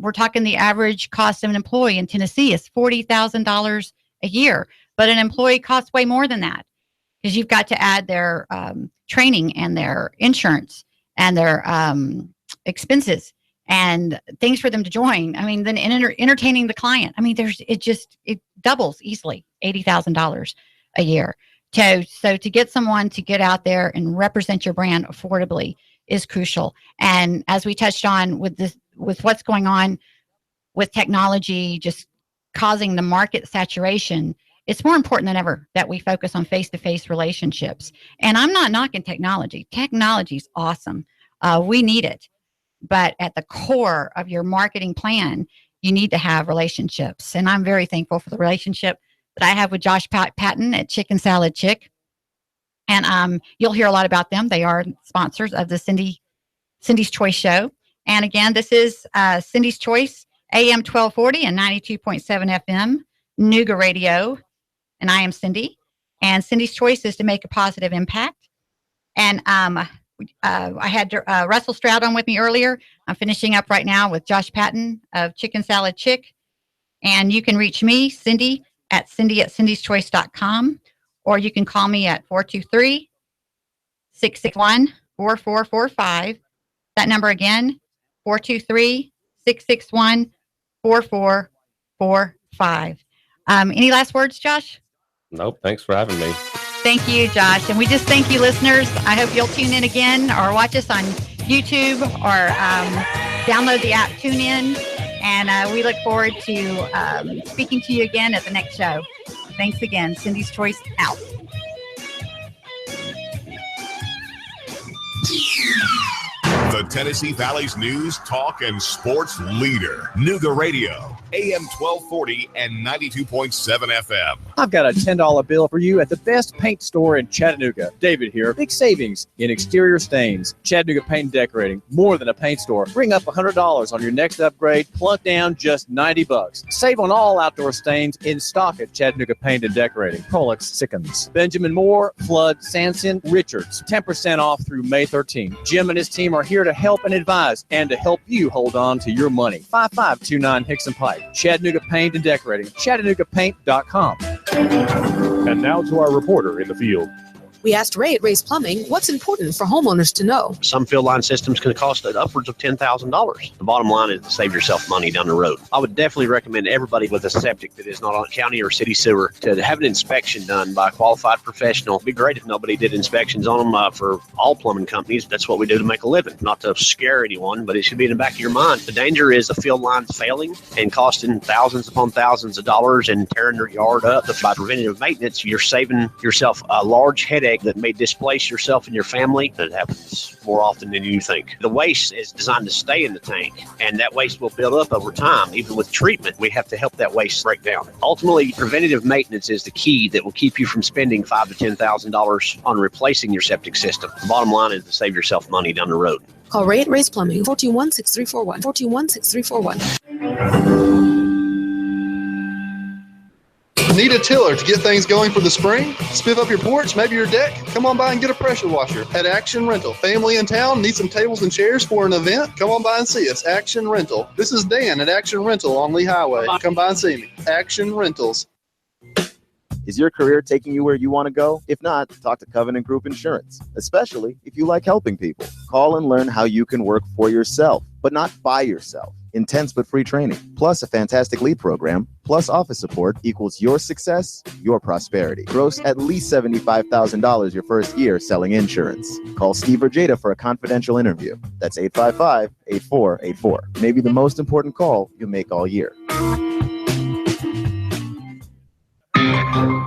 We're talking the average cost of an employee in Tennessee is $40,000 a year, but an employee costs way more than that. because you've got to add their training and their insurance and their expenses and things for them to join. I mean, then entertaining the client. I mean, it doubles easily $80,000 a year. So to get someone to get out there and represent your brand affordably is crucial. And as we touched on with what's going on with technology, just causing the market saturation, it's more important than ever that we focus on face-to-face relationships. And I'm not knocking technology. Technology's awesome. We need it. But at the core of your marketing plan, you need to have relationships. And I'm very thankful for the relationship that I have with Josh Patton at Chicken Salad Chick. And you'll hear a lot about them. They are sponsors of the Cindy's Choice show. And again, this is Cindy's Choice, AM 1240 and 92.7 FM, Nooga Radio. And I am Cindy. And Cindy's Choice is to make a positive impact. And I had Russell Stroud on with me earlier. I'm finishing up right now with Josh Patton of Chicken Salad Chick. And you can reach me, Cindy, at cindy@cindyschoice.com. Or you can call me at 423-661-4445. That number again, 423-661-4445. Any last words, Josh? Nope. Thanks for having me. Thank you, Josh. And we just thank you, listeners. I hope you'll tune in again or watch us on YouTube or download the app TuneIn. And we look forward to speaking to you again at the next show. Thanks again. Cindy's Choice out. The Tennessee Valley's news, talk, and sports leader. Nooga Radio, AM 1240 and 92.7 FM. I've got a $10 bill for you at the best paint store in Chattanooga. David here. Big savings in exterior stains. Chattanooga Paint and Decorating. More than a paint store. Bring up $100 on your next upgrade. Plunk down just $90. Save on all outdoor stains in stock at Chattanooga Paint and Decorating. Prolix Sickens. Benjamin Moore, Flood, Sanson, Richards. 10% off through May 13th. Jim and his team are here to help and advise and to help you hold on to your money. 5529 Hickson Pike. Chattanooga Paint and Decorating. ChattanoogaPaint.com. And now to our reporter in the field. We asked Ray at Ray's Plumbing what's important for homeowners to know. Some field line systems can cost upwards of $10,000. The bottom line is to save yourself money down the road. I would definitely recommend everybody with a septic that is not on county or city sewer to have an inspection done by a qualified professional. It'd be great if nobody did inspections on them for all plumbing companies. That's what we do to make a living. Not to scare anyone, but it should be in the back of your mind. The danger is the field lines failing and costing thousands upon thousands of dollars and tearing your yard up. By preventative maintenance, you're saving yourself a large headache that may displace yourself and your family. That happens more often than you think. The waste is designed to stay in the tank, and that waste will build up over time. Even with treatment, we have to help that waste break down. Ultimately, preventative maintenance is the key that will keep you from spending $5,000 to $10,000 on replacing your septic system. The bottom line is to save yourself money down the road. Call Ray at Ray's Plumbing, 421-6341, 421-6341. Need a tiller to get things going for the spring? Spiff up your porch, maybe your deck? Come on by and get a pressure washer at Action Rental. Family in town, need some tables and chairs for an event? Come on by and see us, Action Rental. This is Dan at Action Rental on Lee Highway. Come by and see me, Action Rentals. Is your career taking you where you want to go? If not, talk to Covenant Group Insurance, especially if you like helping people. Call and learn how you can work for yourself, but not by yourself. Intense but free training, plus a fantastic lead program, plus office support equals your success, your prosperity. Gross at least $75,000 your first year selling insurance. Call Steve or Jada for a confidential interview. That's 855-8484. Maybe the most important call you'll make all year.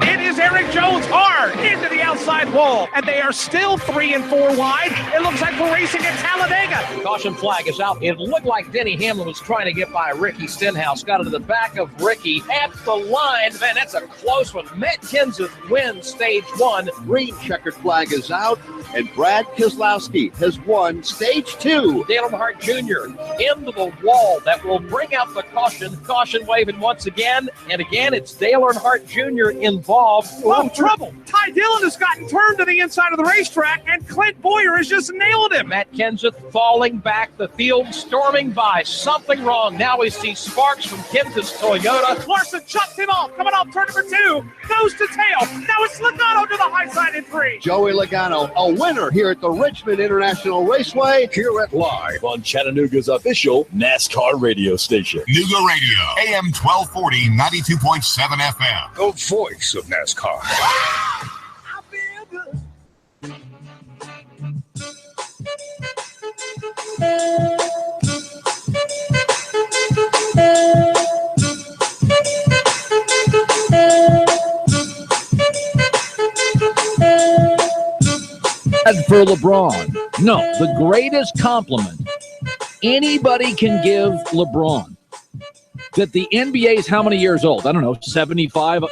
It is Eric Jones hard into the outside wall, and they are still 3 and 4 wide. It looks like we're racing at Talladega. Caution flag is out. It looked like Denny Hamlin was trying to get by Ricky Stenhouse. Got into the back of Ricky at the line. Man, that's a close one. Matt Kenseth wins stage 1. Green checkered flag is out. and Brad Keselowski has won Stage 2. Dale Earnhardt Jr. into the wall that will bring out the caution. Caution waving once again. And again, it's Dale Earnhardt Jr. involved. Oh, trouble. Ty Dillon has gotten turned to the inside of the racetrack, and Clint Boyer has just nailed him. Matt Kenseth falling back, the field storming by. Something wrong. Now we see sparks from Kenseth's Toyota. Larson chucks him off. Coming off turn number 2. Goes to tail. Now it's Logano to the high side in 3. Joey Logano, a winner here at the Richmond International Raceway. Hear it live on Chattanooga's official NASCAR radio station. Nooga Radio, AM 1240, 92.7 FM. The voice of NASCAR. For LeBron, no, the greatest compliment anybody can give LeBron, that the NBA is how many years old? I don't know, 75,